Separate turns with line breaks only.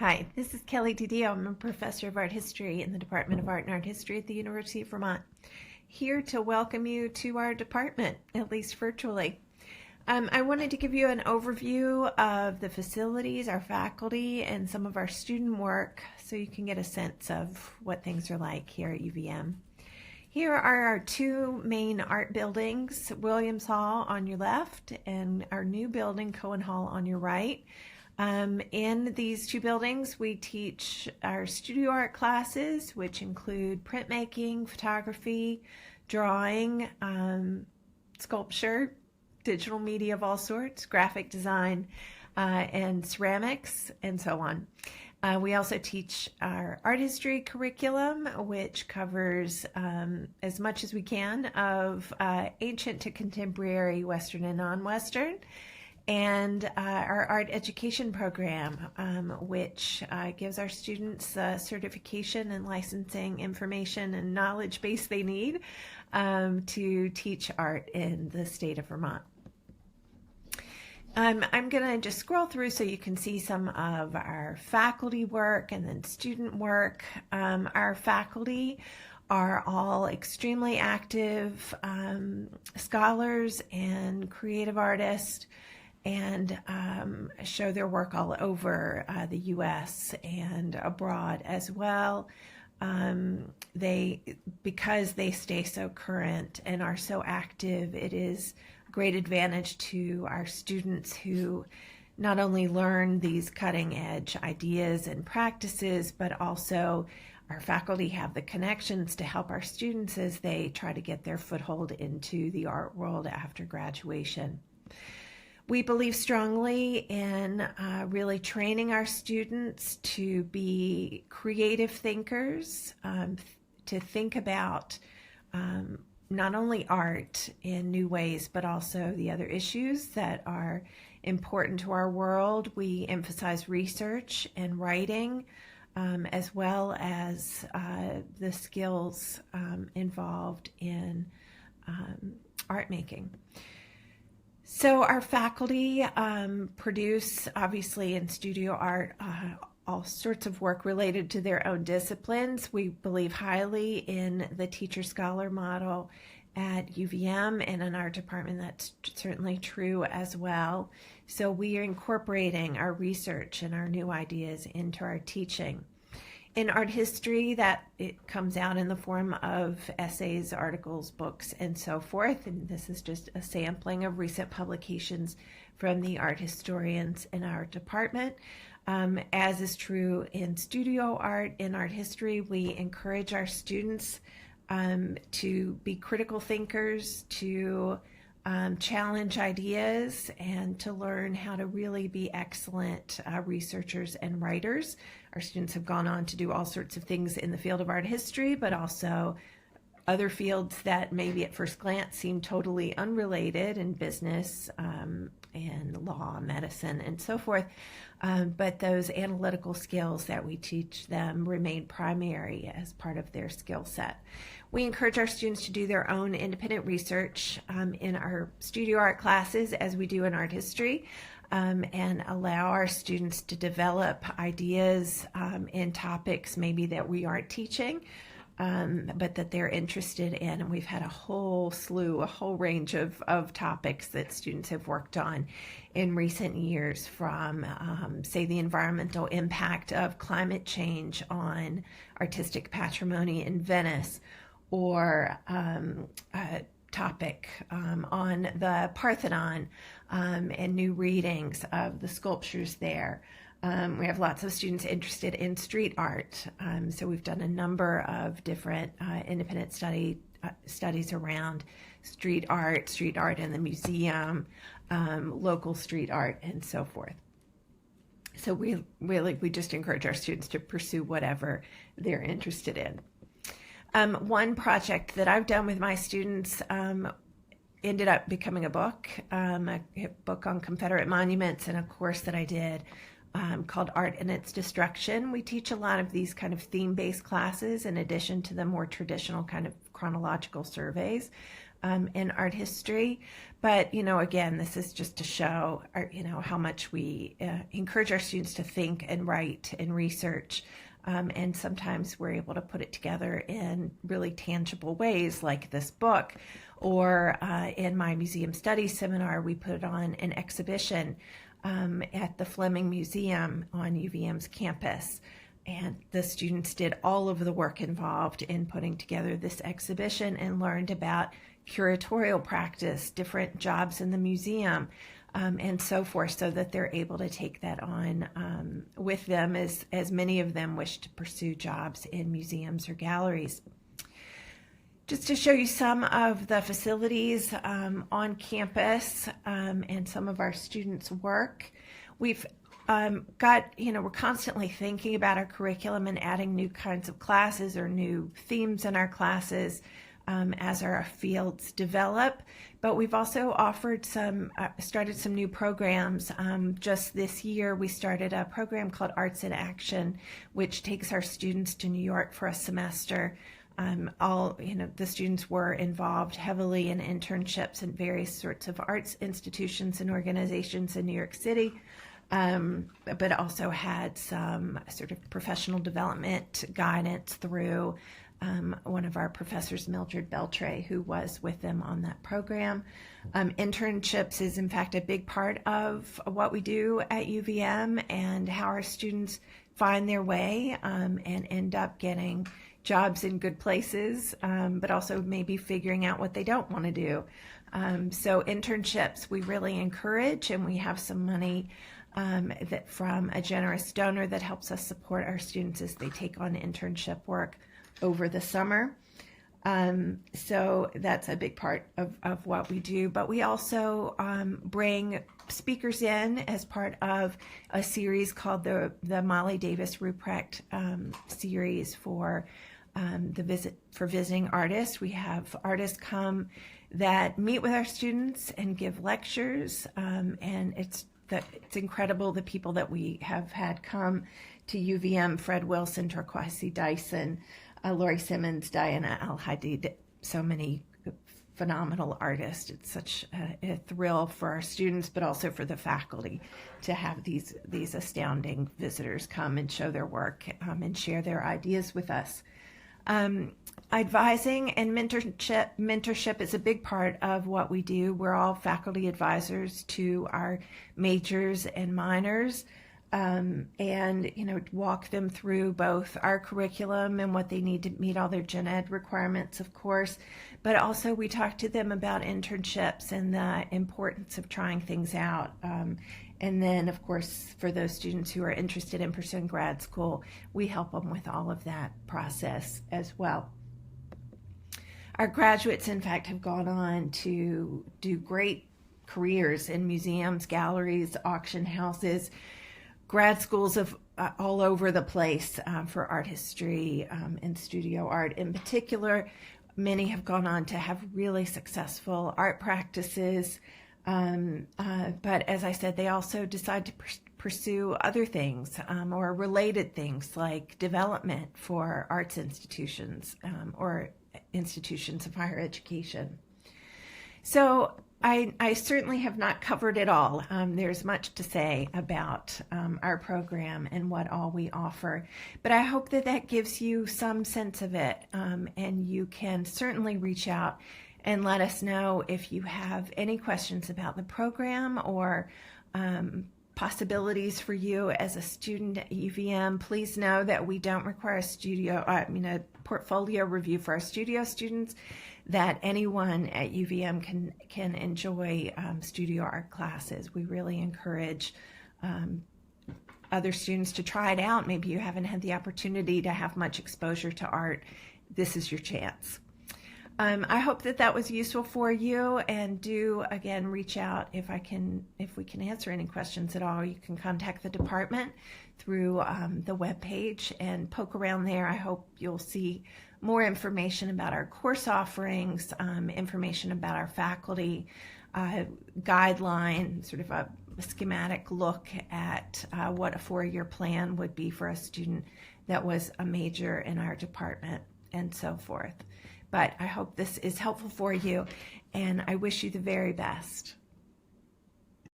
Hi, this is Kelley Didio. I'm a professor of art history in the Department of Art and Art History at the University of Vermont. Here to welcome you to our department, at least virtually. I wanted to give you an overview of the facilities, our faculty, and some of our student work so you can get a sense of what things are like here at UVM. Here are our two main art buildings, Williams Hall on your left and our new building, Cohen Hall, on your right. In these two buildings, we teach our studio art classes, which include printmaking, photography, drawing, sculpture, digital media of all sorts, graphic design, and ceramics, and so on. We also teach our art history curriculum, which covers as much as we can of ancient to contemporary Western and non-Western, and our art education program, which gives our students certification and licensing information and knowledge base they need to teach art in the state of Vermont. I'm going to just scroll through so you can see some of our faculty work and then student work. Our faculty are all extremely active scholars and creative artists, and show their work all over the U.S. and abroad as well. Because they stay so current and are so active, it is a great advantage to our students who not only learn these cutting edge ideas and practices, but also our faculty have the connections to help our students as they try to get their foothold into the art world after graduation. We believe strongly in really training our students to be creative thinkers, to think about not only art in new ways, but also the other issues that are important to our world. We emphasize research and writing, as well as the skills involved in art making. So our faculty produce, obviously, in studio art, all sorts of work related to their own disciplines. We believe highly in the teacher-scholar model at UVM, and in our department that's certainly true as well. So we are incorporating our research and our new ideas into our teaching. In art history, that it comes out in the form of essays, articles, books, and so forth. And this is just a sampling of recent publications from the art historians in our department. As is true in studio art, in art history, we encourage our students to be critical thinkers, to challenge ideas, and to learn how to really be excellent researchers and writers. Our students have gone on to do all sorts of things in the field of art history, but also other fields that maybe at first glance seem totally unrelated in business and law, medicine, and so forth. But those analytical skills that we teach them remain primary as part of their skill set. We encourage our students to do their own independent research in our studio art classes, as we do in art history, and allow our students to develop ideas in topics maybe that we aren't teaching, but that they're interested in. And we've had a whole range of topics that students have worked on in recent years, from, say, the environmental impact of climate change on artistic patrimony in Venice, or a topic on the Parthenon and new readings of the sculptures there. We have lots of students interested in street art, so we've done a number of different independent studies around street art in the museum, local street art, and so forth. So we just encourage our students to pursue whatever they're interested in. One project that I've done with my students ended up becoming a book on Confederate monuments, and a course that I did called Art and Its Destruction. We teach a lot of these kind of theme-based classes in addition to the more traditional kind of chronological surveys. in art history. But, again, this is just to show, how much we encourage our students to think and write and research. And sometimes we're able to put it together in really tangible ways, like this book. Or in my museum studies seminar, we put on an exhibition at the Fleming Museum on UVM's campus. And the students did all of the work involved in putting together this exhibition and learned about curatorial practice, different jobs in the museum, and so forth, so that they're able to take that on with them as many of them wish to pursue jobs in museums or galleries. Just to show you some of the facilities on campus and some of our students' work, we've we're constantly thinking about our curriculum and adding new kinds of classes or new themes in our classes as our fields develop. But we've also offered started some new programs. Just this year, we started a program called Arts in Action, which takes our students to New York for a semester. The students were involved heavily in internships in various sorts of arts institutions and organizations in New York City. But also had some sort of professional development guidance through one of our professors, Mildred Beltray, who was with them on that program. Internships is, in fact, a big part of what we do at UVM and how our students find their way and end up getting jobs in good places, but also maybe figuring out what they don't want to do. So internships we really encourage, and we have some money that from a generous donor that helps us support our students as they take on internship work over the summer. So that's a big part of what we do. But we also bring speakers in as part of a series called the Molly Davis Ruprecht series for visiting artists. We have artists come that meet with our students and give lectures, and it's incredible the people that we have had come to UVM: Fred Wilson, Torquasi Dyson, Laurie Simmons, Diana Al-Hadid, so many phenomenal artists. It's such a thrill for our students, but also for the faculty to have these astounding visitors come and show their work and share their ideas with us. Advising and mentorship is a big part of what we do. We're all faculty advisors to our majors and minors, and walk them through both our curriculum and what they need to meet all their gen ed requirements, of course, but also we talk to them about internships and the importance of trying things out. And then, of course, for those students who are interested in pursuing grad school, we help them with all of that process as well. Our graduates, in fact, have gone on to do great careers in museums, galleries, auction houses, grad schools of all over the place for art history and studio art in particular. Many have gone on to have really successful art practices. But as I said, they also decide to pursue other things or related things like development for arts institutions or institutions of higher education. So I certainly have not covered it all. There's much to say about our program and what all we offer, but I hope that gives you some sense of it, and you can certainly reach out and let us know if you have any questions about the program or possibilities for you as a student at UVM. Please know that we don't require a portfolio review for our studio students, that anyone at UVM can enjoy studio art classes. We really encourage other students to try it out. Maybe you haven't had the opportunity to have much exposure to art. This is your chance. I hope that was useful for you, and do again reach out if we can answer any questions at all. You can contact the department through the webpage and poke around there. I hope you'll see more information about our course offerings, information about our faculty, guideline, sort of a schematic look at what a 4-year plan would be for a student that was a major in our department, and so forth. But I hope this is helpful for you, and I wish you the very best.